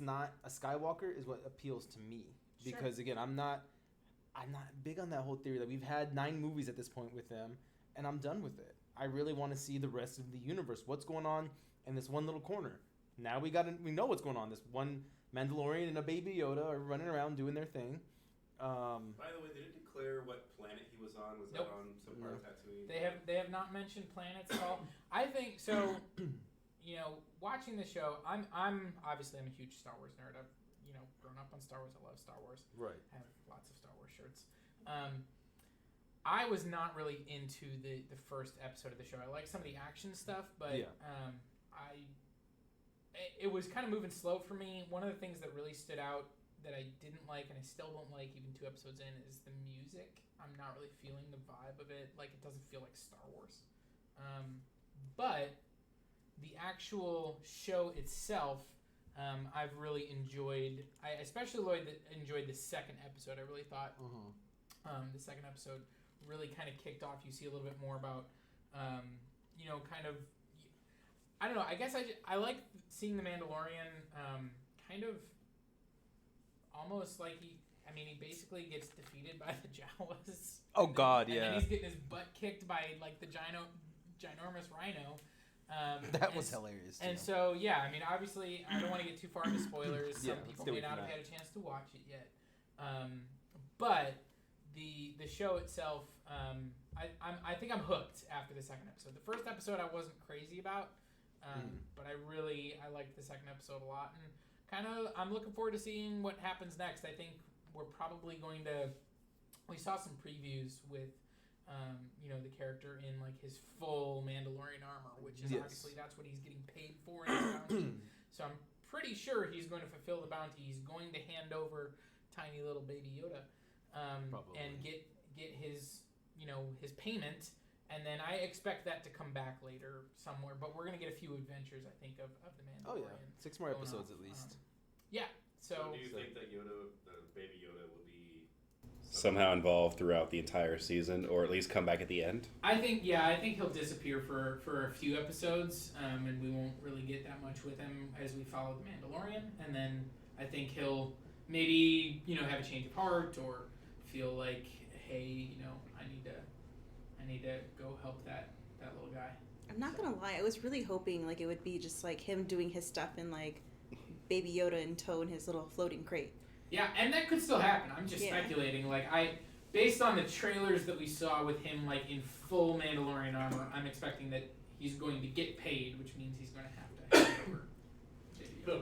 not a Skywalker is what appeals to me. Because again, I'm not big on that whole theory that we've had 9 movies at this point with them, and I'm done with it. I really want to see the rest of the universe. What's going on in this one little corner? Now we know what's going on. This one Mandalorian and a Baby Yoda are running around doing their thing. By the way, they didn't declare what planet he was on. Was that on some part of Tatooine? They have not mentioned planets at all. I think so. Watching the show, I'm obviously I'm a huge Star Wars nerd. I've grown up on Star Wars. I love Star Wars. Right. I have lots of Star Wars shirts. I was not really into the first episode of the show. I like some of the action stuff, but it was kind of moving slow for me. One of the things that really stood out that I didn't like, and I still don't like even 2 episodes in, is the music. I'm not really feeling the vibe of it. Like, it doesn't feel like Star Wars. But the actual show itself, I've really enjoyed. I especially enjoyed the second episode. I really thought the second episode really kind of kicked off. You see a little bit more about, kind of, I don't know. I guess I like seeing the Mandalorian kind of almost like he basically gets defeated by the Jawas. Oh God, and then he's getting his butt kicked by like the ginormous rhino. That was hilarious. And so, obviously, I don't want to get too far into spoilers. Some people may not have had a chance to watch it yet. But the show itself, I think I'm hooked after the second episode. The first episode I wasn't crazy about, but I liked the second episode a lot, and I'm looking forward to seeing what happens next. I think we're probably going to. We saw some previews with. The character in like his full Mandalorian armor, which is obviously that's what he's getting paid for in his bounty. So I'm pretty sure he's going to fulfill the bounty. He's going to hand over tiny little Baby Yoda, and get his his payment, and then I expect that to come back later somewhere. But we're gonna get a few adventures, I think, of the Mandalorian. Oh yeah, 6 more episodes at least. So do you think that the Baby Yoda will be somehow involved throughout the entire season, or at least come back at the end? I think he'll disappear for a few episodes, and we won't really get that much with him as we follow the Mandalorian. And then I think he'll maybe have a change of heart or feel like, hey, I need to go help that little guy. I'm not gonna lie, I was really hoping like it would be just like him doing his stuff in like Baby Yoda in tow in his little floating crate. Yeah, and that could still happen. I'm just speculating. Like based on the trailers that we saw with him like in full Mandalorian armor, I'm expecting that he's going to get paid, which means he's going to have to hand over. Oh,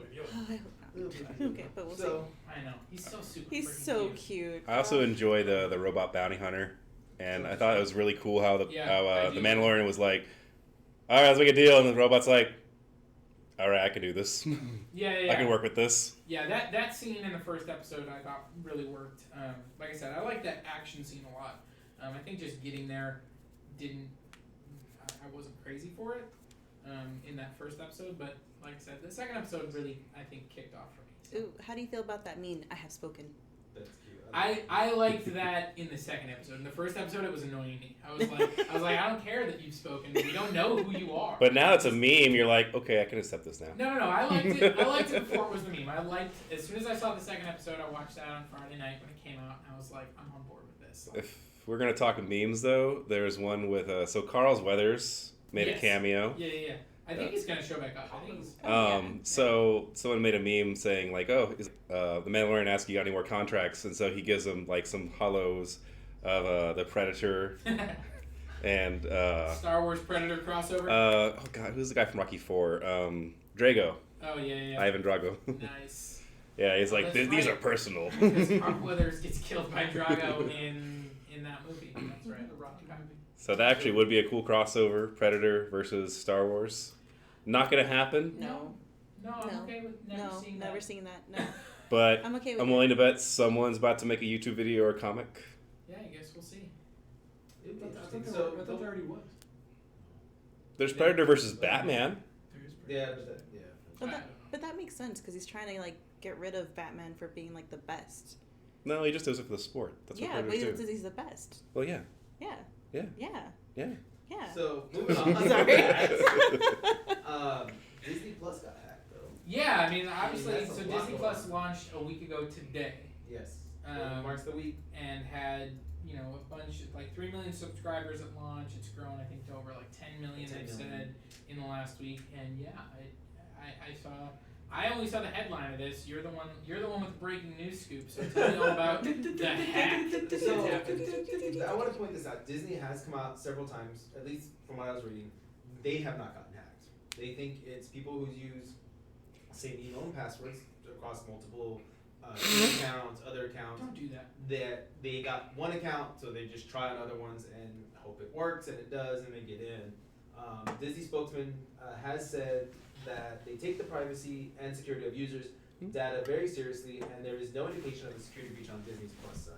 I hope not. Okay, but we'll see. I know he's so super. He's so cute. I also enjoy the robot bounty hunter, and I thought it was really cool how the Mandalorian was like, "All right, let's make a deal," and the robot's like, all right, I can do this. Yeah. I can work with this. Yeah, that scene in the first episode I thought really worked. Like I said, I like that action scene a lot. I think just getting there I wasn't crazy for it in that first episode, but like I said, the second episode really, I think, kicked off for me. So. Ooh, how do you feel about that meme, I have spoken? That's cute. I liked that in the second episode. In the first episode, it was annoying me. I was like, I don't care that you've spoken. We don't know who you are. But now it's a meme. You're like, okay, I can accept this now. No. I liked it. I liked it before it was the meme. As soon as I saw the second episode, I watched that on Friday night when it came out, and I was like, I'm on board with this. If we're gonna talk memes, though, there's one with so Carl's Weathers made a cameo. Yeah. I think he's gonna show back up. So someone made a meme saying like, oh, the Mandalorian asks you got any more contracts, and so he gives him like some hollows of the Predator and Star Wars Predator crossover. Oh God, who's the guy from Rocky IV? Drago. Oh yeah. Ivan Drago. Nice. Yeah, he's like these are personal. Because Carl Weathers gets killed by Drago in that movie. That's right, the Rocky movie. So that actually would be a cool crossover, Predator versus Star Wars. Not gonna happen. No, I'm okay with never seeing that. No. But I'm okay with I'm willing to bet someone's about to make a YouTube video or a comic. Yeah, I guess we'll see. I thought there already was. There's Predator versus Batman. Yeah, but that makes sense because he's trying to like get rid of Batman for being like the best. No, he just does it for the sport. That's what but Predators do. He's the best. Well, yeah. Yeah. Yeah. Yeah. Yeah. Yeah. So moving on. Sorry. Disney Plus got hacked though. Yeah, I mean, obviously, that's a so lot Disney going Plus on. launched a week ago today. Yes. Marks the week. and had a bunch of, like 3 million subscribers at launch. It's grown, I think, to over like 10 million. 10 They've million. said in the last week, and yeah, I saw. I only saw the headline of this. You're the one with the breaking news scoop. So tell me all about the hack that's happened. I want to point this out. Disney has come out several times, at least from what I was reading. They have not gotten hacked. They think it's people who use same email and passwords across multiple accounts, other accounts. Don't do that. That they got one account, so they just try on other ones and hope it works, and it does, and they get in. Disney spokesman has said that they take the privacy and security of users' data very seriously, and there is no indication of a security breach on Disney's Plus side.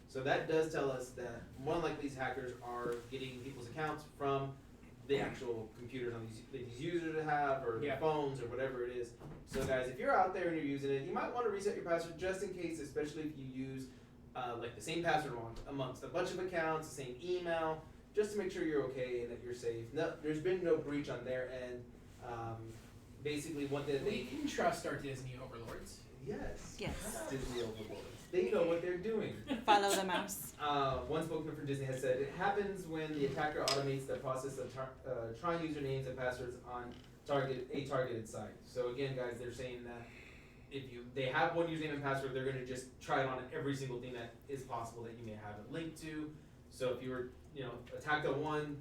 So that does tell us that more than likely these hackers are getting people's accounts from the actual computers on these users have, or their phones, or whatever it is. So guys, if you're out there and you're using it, you might want to reset your password just in case, especially if you use like the same password amongst a bunch of accounts, the same email, just to make sure you're okay and that you're safe. No, there's been no breach on their end. Basically, what they can trust our Disney overlords. Yes. Yes. Disney overlords. They know what they're doing. Follow the mouse. One spokesman for Disney has said it happens when the attacker automates the process of trying usernames and passwords on a targeted site. So again, guys, they're saying that if they have one username and password, they're going to just try it on every single thing that is possible that you may have it linked to. So if you were attacked on one,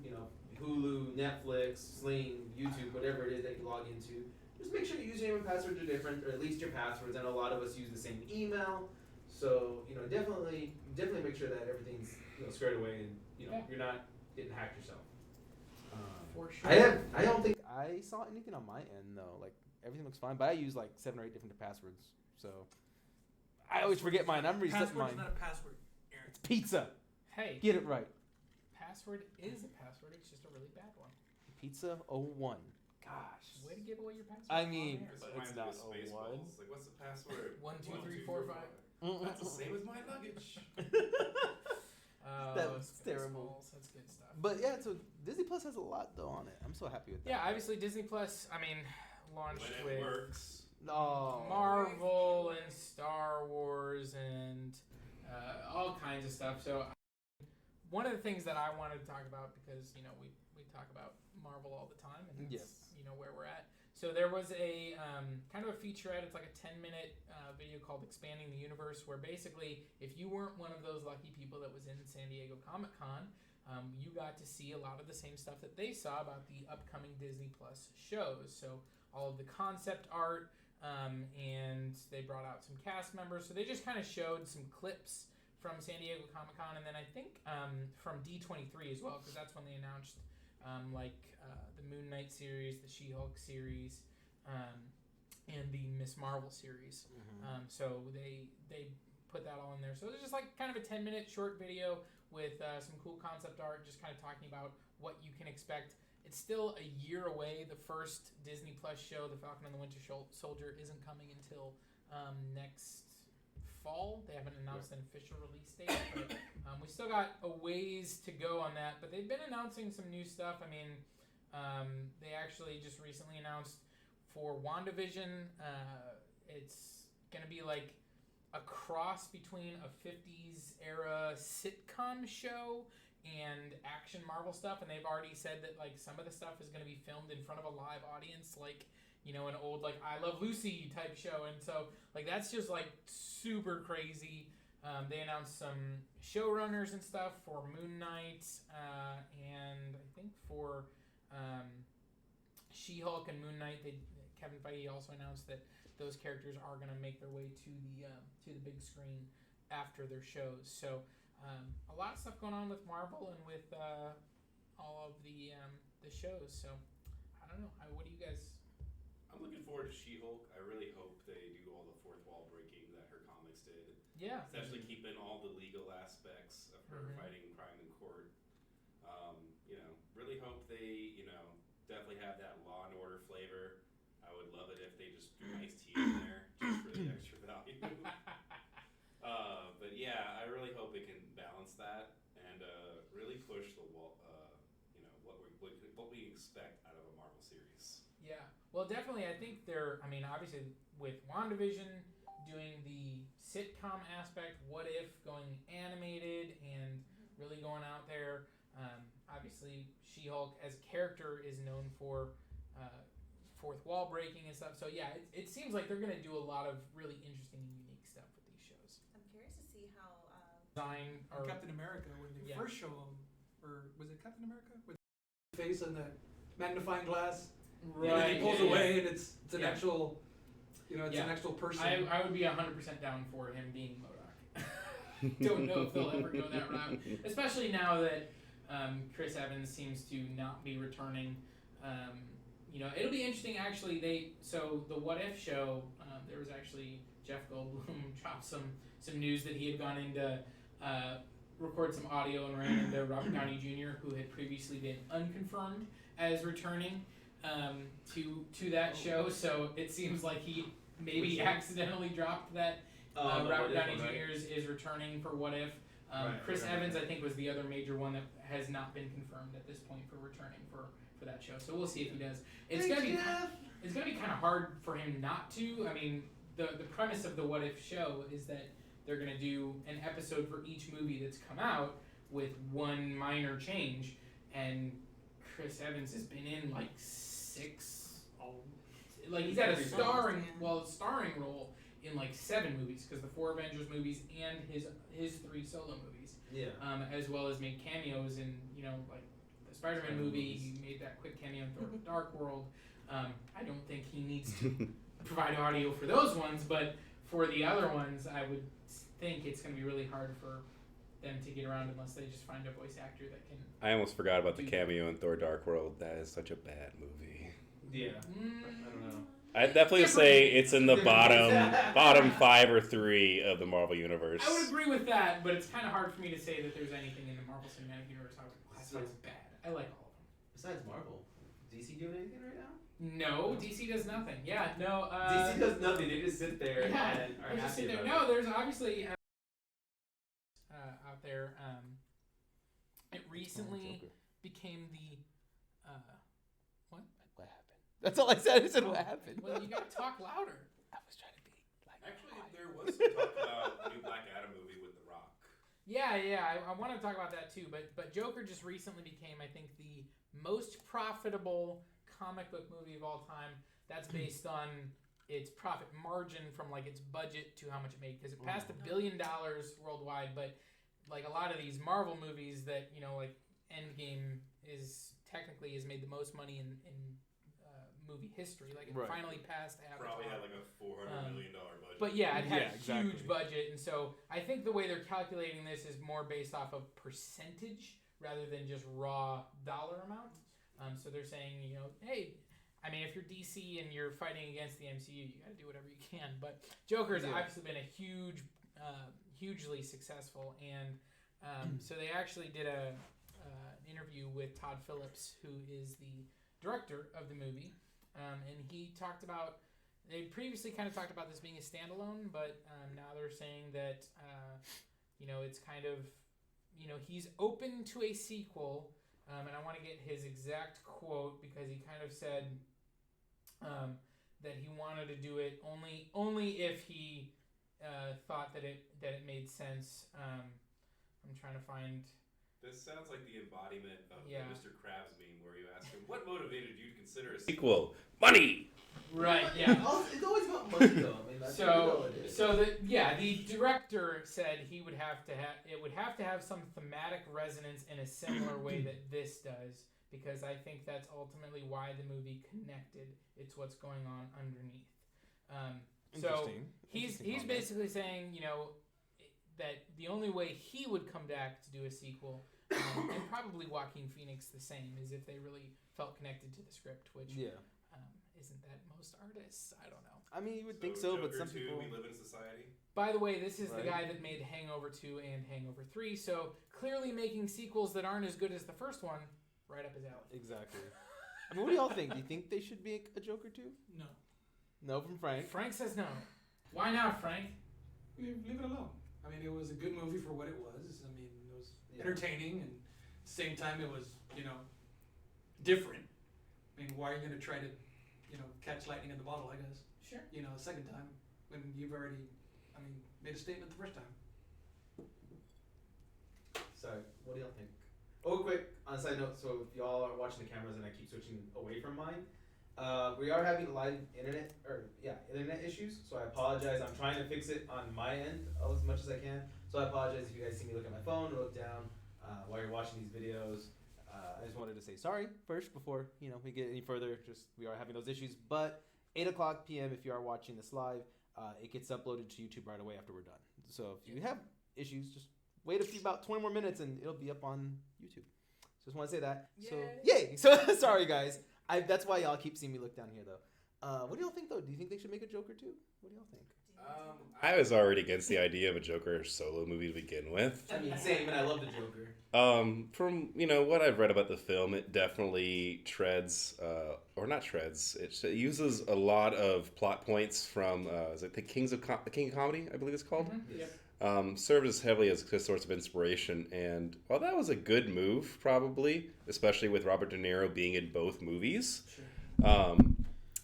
Hulu, Netflix, Sling, YouTube, whatever it is that you log into, just make sure your username and passwords are different, or at least your passwords. And a lot of us use the same email, so definitely make sure that everything's squared away, and you're not getting hacked yourself. For sure. I don't think I saw anything on my end though. Like everything looks fine, but I use like 7 or 8 different passwords, so I always forget mine. I'm resetting mine. Password's not a password, Aaron. It's pizza. Hey, Get it right. password is a password. It's just a really bad one. Pizza 01. Gosh. Way to give away your password. I mean, on Mine's it's not with Spaceballs. 01. Like, what's the password? 1, 2, 3, 4, 5. That's the same as my luggage. That was terrible. That's good stuff. But yeah, so Disney Plus has a lot though on it. I'm so happy with that. Yeah, obviously Disney Plus. I mean, launched When it with works. Oh. Marvel and Star Wars and all kinds of stuff. So one of the things that I wanted to talk about, because we talk about Marvel all the time, and that's, where we're at. So there was a kind of a featurette. It's like a 10-minute video called "Expanding the Universe," where basically, if you weren't one of those lucky people that was in San Diego Comic-Con, you got to see a lot of the same stuff that they saw about the upcoming Disney Plus shows. So all of the concept art, and they brought out some cast members. So they just kind of showed some clips from San Diego Comic-Con, and then I think from D23 as well, because that's when they announced the Moon Knight series, the She-Hulk series, and the Miss Marvel series. So they put that all in there. So it's just like kind of a 10-minute short video with some cool concept art, just kind of talking about what you can expect. It's still a year away. The first Disney Plus show, The Falcon and the Winter Soldier, isn't coming until next fall. They haven't announced an official release date, but we still got a ways to go on that. But they've been announcing some new stuff. I mean, they actually just recently announced for WandaVision, it's going to be like a cross between a 50s era sitcom show and action Marvel stuff, and they've already said that like some of the stuff is going to be filmed in front of a live audience, like an old like I Love Lucy type show, and so like that's just like super crazy. They announced some showrunners and stuff for Moon Knight, and I think for She-Hulk and Moon Knight, Kevin Feige also announced that those characters are going to make their way to the big screen after their shows. So a lot of stuff going on with Marvel and with all of the shows. So I don't know. What do you guys? I'm looking forward to She-Hulk. I really hope they do all the fourth wall breaking that her comics did. Yeah. Especially keeping all the legal aspects of her fighting crime in court. Really hope they, definitely have that Law and Order flavor. I would love it if they just threw iced tea in there, just for the extra value. But yeah, I really hope it can balance that and really push the what we expect out of a Marvel series. Yeah. Well, definitely, I think they're. I mean, obviously, with WandaVision doing the sitcom aspect, What If going animated and really going out there. Obviously, She-Hulk as a character is known for fourth wall breaking and stuff. So yeah, it seems like they're going to do a lot of really interesting and unique stuff with these shows. I'm curious to see how Design or Captain America when they Yeah. first show him, or was it Captain America with the face on that magnifying glass? And then he pulls away, and it's an Yeah. actual, it's an actual person. I would be 100% down for him being MODOK. Don't know if they'll ever go that route, especially now that Chris Evans seems to not be returning. It'll be interesting. Actually, the What If show. There was actually Jeff Goldblum dropped some news that he had gone in to record some audio and ran into Robert Downey Jr., who had previously been unconfirmed as returning to that show. So it seems like he maybe accidentally dropped that. Robert Downey Jr. is returning for What If. Chris Evans, I think, was the other major one that has not been confirmed at this point for returning for that show. So we'll see if he does. It's gonna be kind of hard for him not to. I mean, the premise of the What If show is that they're gonna do an episode for each movie that's come out with one minor change, and Chris Evans has been in like 6. Like he's had a starring role in like 7 movies, because the 4 Avengers movies and his 3 solo movies. Yeah. As well as made cameos in like the Spider-Man movie. He made that quick cameo in Thor: The Dark World. I don't think he needs to provide audio for those ones, but for the other ones, I would think it's going to be really hard for them to get around unless they just find a voice actor that can. I almost forgot about the cameo in Thor: Dark World. That is such a bad movie. Yeah. I don't know. I'd definitely say it's in the bottom 5 or 3 of the Marvel universe. I would agree with that, but it's kind of hard for me to say that there's anything in the Marvel Cinematic Universe I would classify as bad. I like all of them. Besides Marvel, DC doing anything right now? No, DC does nothing. Yeah, no. DC does nothing. They just sit there and are just happy sit there. about No, there's obviously out there. It recently became the what? What happened? That's all I said. I said what happened. Well, you gotta talk louder. I was trying to be like. Actually, there was some talk about the new Black Adam movie with The Rock. Yeah. I want to talk about that too. But Joker just recently became, I think, the most profitable comic book movie of all time. That's based on its profit margin from like its budget to how much it made, because it passed $1 billion worldwide. But like a lot of these Marvel movies that like Endgame has made the most money in movie history. Like it finally passed Avatar. Probably had like a $400 million budget. But yeah, it had a huge budget, and so I think the way they're calculating this is more based off of percentage rather than just raw dollar amount. So they're saying, hey, I mean, if you're DC and you're fighting against the MCU, you got to do whatever you can. But Joker has obviously been a hugely successful, and so they actually did an interview with Todd Phillips, who is the director of the movie. And he talked about, they previously kind of talked about this being a standalone, but now they're saying that, it's kind of, he's open to a sequel. And I want to get his exact quote, because he kind of said that he wanted to do it only if he thought that it made sense. I'm trying to find... This sounds like the embodiment of the Yeah. Mr. Krabs meme, where you ask him, what motivated you to consider a sequel? Money! Right, yeah. It's always about money, though. I mean, that's the director said it would have to have some thematic resonance in a similar way that this does, because I think that's ultimately why the movie connected. It's what's going on underneath. So he's basically saying, that the only way he would come back to do a sequel, and probably Joaquin Phoenix the same, is if they really felt connected to the script, which isn't that most artists? I don't know. I mean, you would think so, Joker but some 2, people... We Live in Society. By the way, this is the guy that made Hangover 2 and Hangover 3, so clearly making sequels that aren't as good as the first one, right up his alley. Exactly. I mean, what do y'all think? Do you think they should make a Joker 2? No. No from Frank. Frank says no. Why not, Frank? Leave it alone. I mean, it was a good movie for what it was. I mean, it was entertaining, and at the same time, it was, different. I mean, why are you going to try to catch lightning in the bottle, I guess. Sure. A second time when you've already, made a statement the first time. Sorry, what do y'all think? Oh, quick, on a side note, so if y'all are watching the cameras and I keep switching away from mine, we are having live internet issues, so I apologize. I'm trying to fix it on my end as much as I can, so I apologize if you guys see me look at my phone or look down while you're watching these videos. I just wanted to say sorry first before we get any further. Just we are having those issues, but 8:00 p.m. if you are watching this live, it gets uploaded to YouTube right away after we're done. So if you have issues, just wait about 20 more minutes and it'll be up on YouTube. Just want to say that. Yay. So yay! So sorry guys. That's why y'all keep seeing me look down here though. What do y'all think though? Do you think they should make a Joker too? What do y'all think? I was already against the idea of a Joker solo movie to begin with. I mean, same, and I love the Joker. From what I've read about the film, it definitely treads, or not treads. It uses a lot of plot points from is it the King of Comedy, I believe it's called. Mm-hmm. Yep. Served as heavily as a source of inspiration, and while that was a good move, probably, especially with Robert De Niro being in both movies. Sure.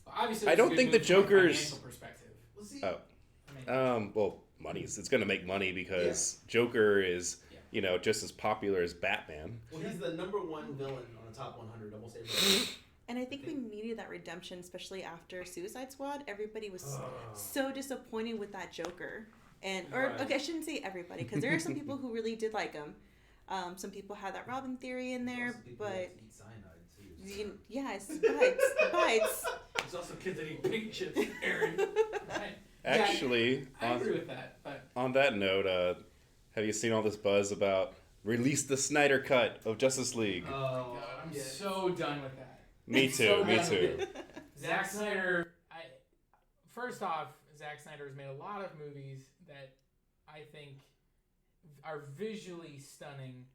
Obviously, I don't think the Joker's. Financial perspective. We'll see. Well, money's it's going to make money because Joker is, just as popular as Batman. Well, he's the number one villain on the top 100 almost every day. And I think we needed that redemption, especially after Suicide Squad. Everybody was so disappointed with that Joker. Okay, I shouldn't say everybody, because there are some people who really did like him. Some people had that Robin theory in there, but yes, bites. There's also kids that eat pink chips, Aaron. Right. Actually, I agree with that. But on that note, have you seen all this buzz about release the Snyder cut of Justice League? oh my God, I'm so done with that. Me too. Me too. Zack Snyder. First off, Zack Snyder has made a lot of movies that I think are visually stunning,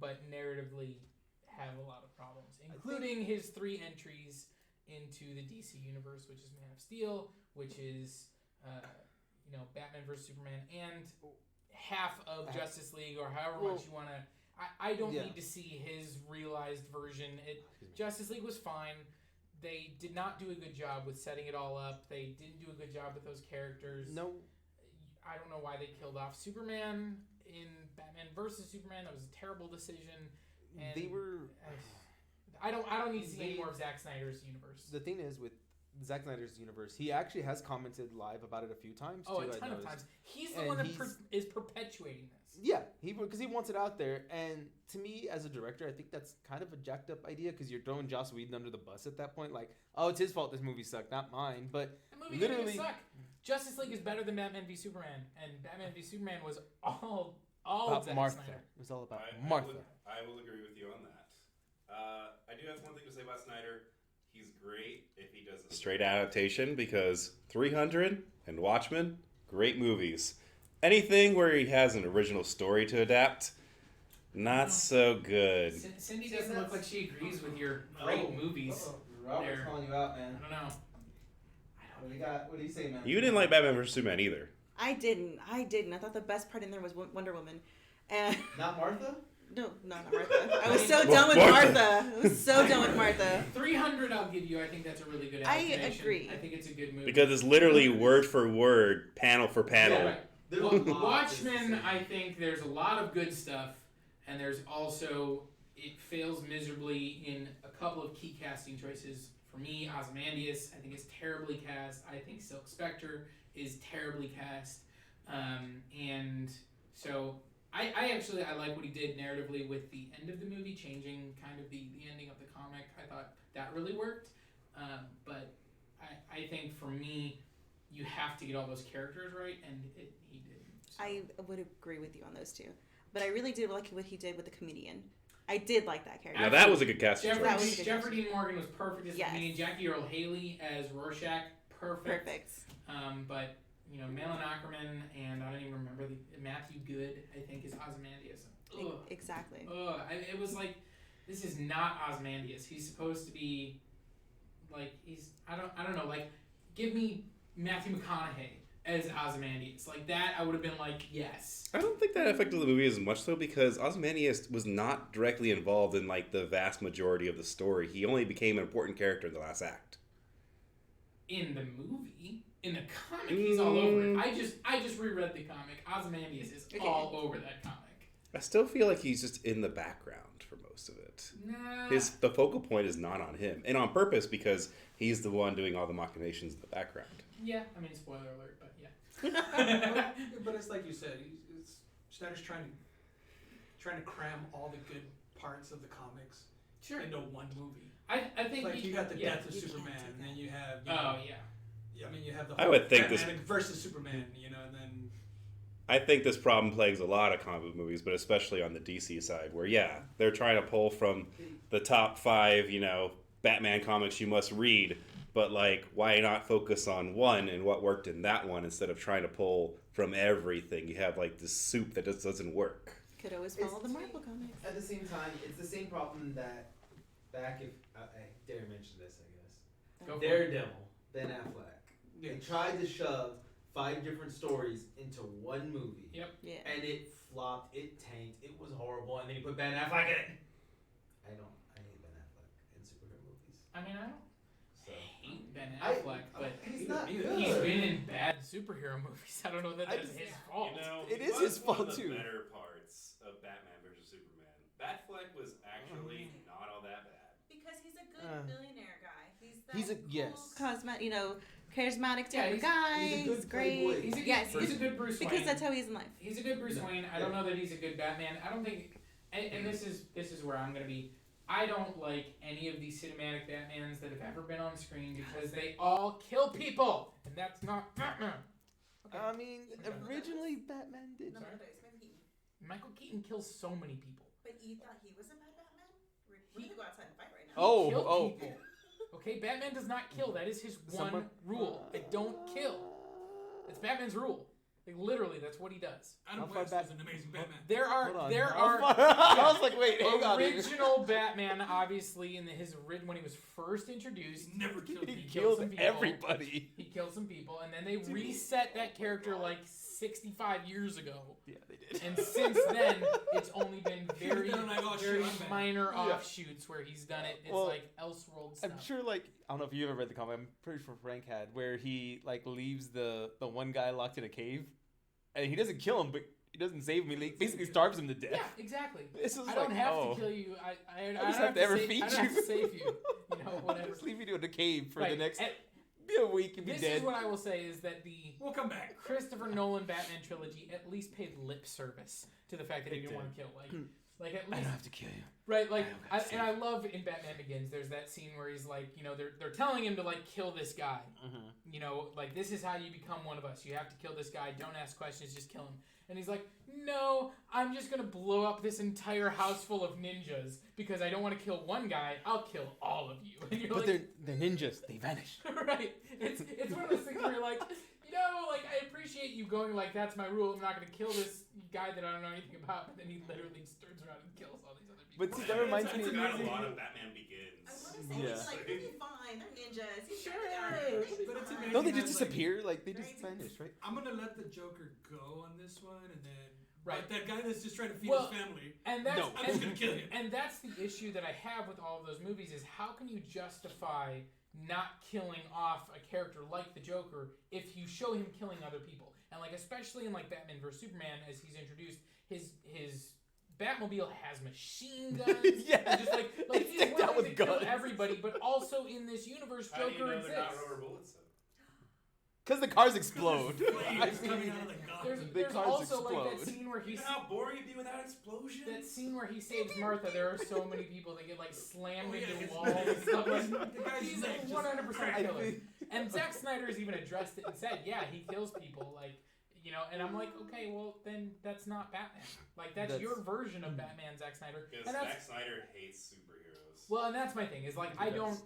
but narratively have a lot of problems, including his 3 entries into the DC universe, which is Man of Steel, which is Batman vs Superman, and half of Justice League, or however much you want to. I don't need to see his realized version. Justice League was fine. They did not do a good job with setting it all up. They didn't do a good job with those characters. No. I don't know why they killed off Superman in Batman vs Superman. That was a terrible decision. And they were. I don't need to see any more of Zack Snyder's universe. The thing is with Zack Snyder's universe, he actually has commented live about it a few times. Oh, a ton of times. He's the one that is perpetuating this. Yeah, because he wants it out there, and to me, as a director, I think that's kind of a jacked up idea because you're throwing Joss Whedon under the bus at that point. Like, oh, it's his fault this movie sucked, not mine. But that movie didn't suck. Justice League is better than Batman v Superman, and Batman v Superman was all about Zack Martha. Snyder. It was all about Martha. I will agree with you on that. I do have one thing to say about Snyder. He's great if he does a straight adaptation because 300 and Watchmen, great movies. Anything where he has an original story to adapt, not so good. Cindy doesn't look like she agrees with your great movies. Robert's calling you out, man. I don't know. What do you say, man? You didn't like Batman vs Superman either. I didn't. I thought the best part in there was Wonder Woman. And not Martha? No, not Martha. I was so done with Martha. I was so done with Martha. 300 I'll give you. I think that's a really good adaptation. I agree. I think it's a good movie. Because it's literally word for word, panel for panel. Yeah, right. Watchmen, I think there's a lot of good stuff, and there's also, it fails miserably in a couple of key casting choices. For me, Ozymandias, I think is terribly cast. I think Silk Spectre is terribly cast. And so I actually like what he did narratively with the end of the movie, changing kind of the ending of the comic. I thought that really worked. But I think for me, you have to get all those characters right, and he did. So. I would agree with you on those two. But I really did like what he did with the comedian. I did like that character. Now that was a good casting choice. Jeffrey Dean Morgan was perfect as the comedian. Jackie Earle Haley as Rorschach, perfect. But Malin Ackerman and I don't even remember Matthew Good, I think, is Ozymandias. Exactly. It was like, this is not Ozymandias. He's supposed to be like I don't know, like give me Matthew McConaughey as Ozymandias. Like that, I would have been like, yes. I don't think that affected the movie as much though, because Ozymandias was not directly involved in like the vast majority of the story. He only became an important character in the last act. in the movie. In the comic, he's all over it. I just reread the comic. Ozymandias is all over that comic. I still feel like he's just in the background for most of it. Nah. The focal point is not on him, and on purpose because he's the one doing all the machinations in the background. Yeah, I mean, spoiler alert, but yeah. But it's like you said, Snyder's trying to cram all the good parts of the comics into one movie. I think like you got the death of Superman, and then you have I mean you have the whole I would think Batman versus Superman, and then I think this problem plagues a lot of comic book movies, but especially on the DC side, where they're trying to pull from the top 5, Batman comics you must read, but like why not focus on one and what worked in that one instead of trying to pull from everything? You have like this soup that just doesn't work. Could always follow the Marvel comics. At the same time, it's the same problem that back if I dare mention this, I guess. Daredevil, Ben Affleck. Yeah. They tried to shove 5 different stories into one movie. Yep. Yeah. And it flopped, it tanked, it was horrible, and then you put Ben Affleck in it. I hate Ben Affleck in superhero movies. I mean, I don't So hate Ben Affleck, but he's not good. he's been in bad superhero movies. I don't know that that's his fault. It is his fault, one of the too. better parts of Batman versus Superman. Batfleck was actually not all that bad. Because he's a good billionaire guy. He's a yes. Charismatic type of guy. He's a good great. playboy. He's a good Bruce Wayne. Because that's how he is in life. He's a good Bruce Wayne. I don't know that he's a good Batman. I don't think, and this is where I'm gonna be. I don't like any of these cinematic Batmans that have ever been on screen because they all kill people, and that's not Batman. Okay. I mean, originally Batman did. Michael Keaton kills so many people. But you thought he was a bad Batman? We're gonna go outside and fight right now. He killed people. Okay, Batman does not kill. That is his one rule. I don't kill. It's Batman's rule. Like literally, that's what he does. Adam West was an amazing Batman. There are I was like, wait, hang on. original Batman, obviously, in when he was first introduced. He never killed people. He killed everybody. He killed some people, and then they reset that character like 65 years ago. Yeah, they did. And since then, it's only been very I'm minor offshoots where he's done it. It's like Elseworld stuff. I'm sure, I don't know if you ever read the comic. I'm pretty sure Frank had, where he leaves the one guy locked in a cave, and he doesn't kill him, but he doesn't save him. He basically starves him to death. Yeah, exactly. I don't have to kill you. I don't just have to ever save, feed I don't have you. to save you. Whatever. Just leave you in a cave for Right. the next And be a week and be this dead. is what I will say is that We'll come back. Christopher Nolan Batman trilogy at least paid lip service to the fact that he didn't want to kill. Like at I least don't have to kill you. right. Like I love in Batman Begins. There's that scene where he's like, they're telling him to kill this guy. Mm-hmm. This is how you become one of us. You have to kill this guy. Don't ask questions. Just kill him. And he's like, no, I'm just gonna blow up this entire house full of ninjas because I don't want to kill one guy. I'll kill all of you. And you're But they're ninjas. They vanish. right. It's one of those things where you're like, I appreciate you going that's my rule. I'm not gonna kill this guy that I don't know anything about. But then he literally just turns around and kills all these other people. But see, that reminds me. It's got a lot of Batman Begins. I want to say he's he'll be fine. They're ninjas. He's Sure. But it's amazing. Don't they how, just disappear? They just vanish, right? I'm gonna let the Joker go on this one, and then Right. but that guy that's just trying to feed Well, his family. And that's No. I'm just gonna kill him. And that's the issue that I have with all of those movies is how can you justify not killing off a character like the Joker if you show him killing other people? And especially in Batman vs Superman as he's introduced, his Batmobile has machine guns. Yeah. Just It's he's decked out willing with to kill guns. everybody, but also in this universe, How do you Joker know they're not exists. rubber bullets though? Because the cars explode. Flames coming out of the gun. There's cars also that explode. scene where You he's know how boring it'd be without explosions? that scene where he saves Martha. There are so many people that get slammed Oh, yeah, into it's- walls and stuff. the guy's He's neck just 100% I killer. think- And Zack Snyder's even addressed it and said, yeah, he kills people. And I'm like, okay, well then that's not Batman. That's your version of Batman, Zack Snyder. Because And Zack Snyder hates superheroes. well, and that's my thing. Is He does.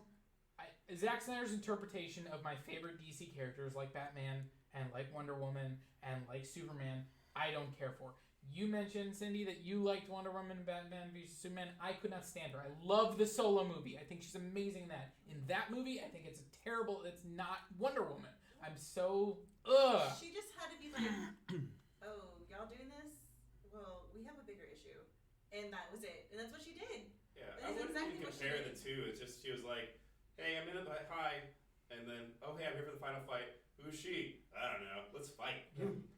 Zack Snyder's interpretation of my favorite DC characters like Batman and Wonder Woman and Superman, I don't care for. You mentioned, Cindy, that you liked Wonder Woman and Batman v Superman. I could not stand her. I love the Solo movie. I think she's amazing in that. In that movie, I think it's it's not Wonder Woman. I'm so, She just had to be oh, y'all doing this? Well, we have a bigger issue. And that was it. And that's what she did. Yeah, That I is wouldn't exactly even what she compare did. the two. It's just she was like, hey, I'm in a high, and and then, okay, I'm here for the final fight. Who's she? I don't know. Let's fight.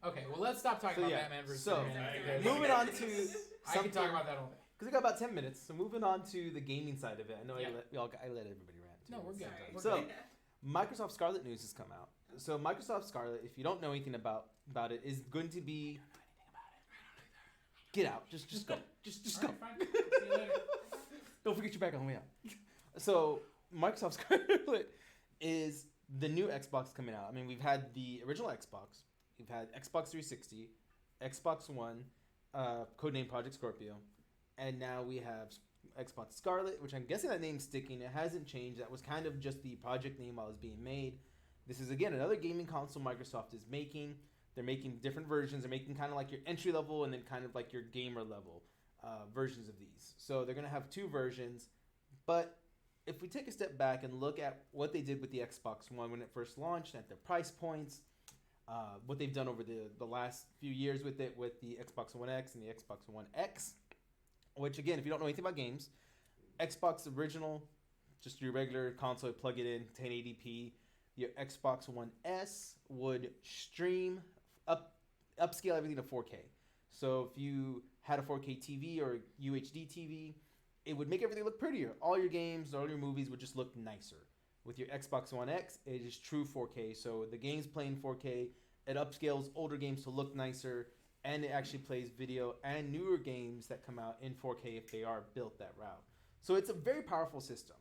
Okay, well, let's stop talking about Batman versus Superman. Moving on to I can talk about that all day. Because we got about 10 minutes, so moving on to the gaming side of it. I know I let everybody rant. Too. No, we're good. So, Microsoft Scarlet news has come out. So, Microsoft Scarlet, if you don't know anything about it, is going to be. Get out. Just go. Just go. Right, fine. See you later. Don't forget your bag on the way out. So, Microsoft Scarlet is the new Xbox coming out. I mean, we've had the original Xbox, we've had Xbox 360, Xbox One, codenamed Project Scorpio, and now we have Xbox Scarlet, which I'm guessing that name's sticking. It hasn't changed. That was kind of just the project name while it was being made. This is, again, another gaming console Microsoft is making. They're making different versions. They're making kind of like your entry level and then kind of like your gamer level versions of these. So they're going to have two versions. But if we take a step back and look at what they did with the Xbox One when it first launched, at their price points, what they've done over the last few years with it, with the Xbox One X and the Xbox One X, which, again, if you don't know anything about games, Xbox original, just your regular console, plug it in, 1080p. Your Xbox One S would stream, upscale everything to 4K. So if you had a 4K TV or UHD TV, it would make everything look prettier. All your games, all your movies would just look nicer. With your Xbox One X, it is true 4K. So the games play in 4K. It upscales older games to look nicer, and it actually plays video and newer games that come out in 4K if they are built that route. So it's a very powerful system.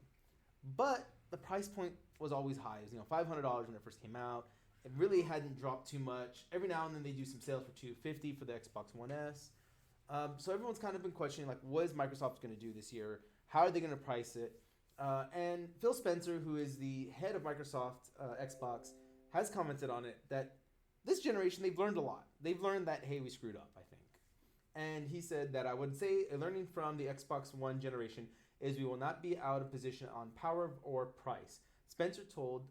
But the price point was always high. It was, $500 when it first came out. It really hadn't dropped too much. Every now and then they do some sales for $250 for the Xbox One S. So everyone's kind of been questioning, what is Microsoft going to do this year? How are they going to price it? And Phil Spencer, who is the head of Microsoft Xbox, has commented on it that this generation, they've learned a lot. They've learned that, hey, we screwed up, I think. And he said that I would say a learning from the Xbox One generation is we will not be out of position on power or price. Spencer told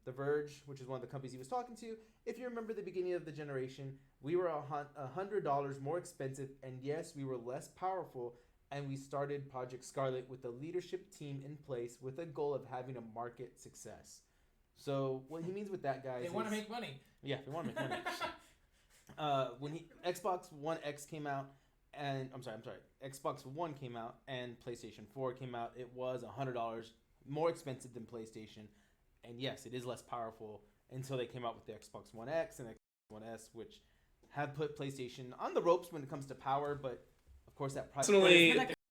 The Verge, which is one of the companies he was talking to, if you remember the beginning of the generation, we were $100 more expensive, and yes, we were less powerful, and we started Project Scarlet with a leadership team in place with a goal of having a market success. So what he means with that, guys, they want to make money. Yeah, they want to make money. When Xbox One X came out, and I'm sorry, Xbox One came out and PlayStation 4 came out, it was $100 more expensive than PlayStation, and yes, it is less powerful until they came out with the Xbox One X and Xbox One S, which have put PlayStation on the ropes when it comes to power, but of course that price. Personally,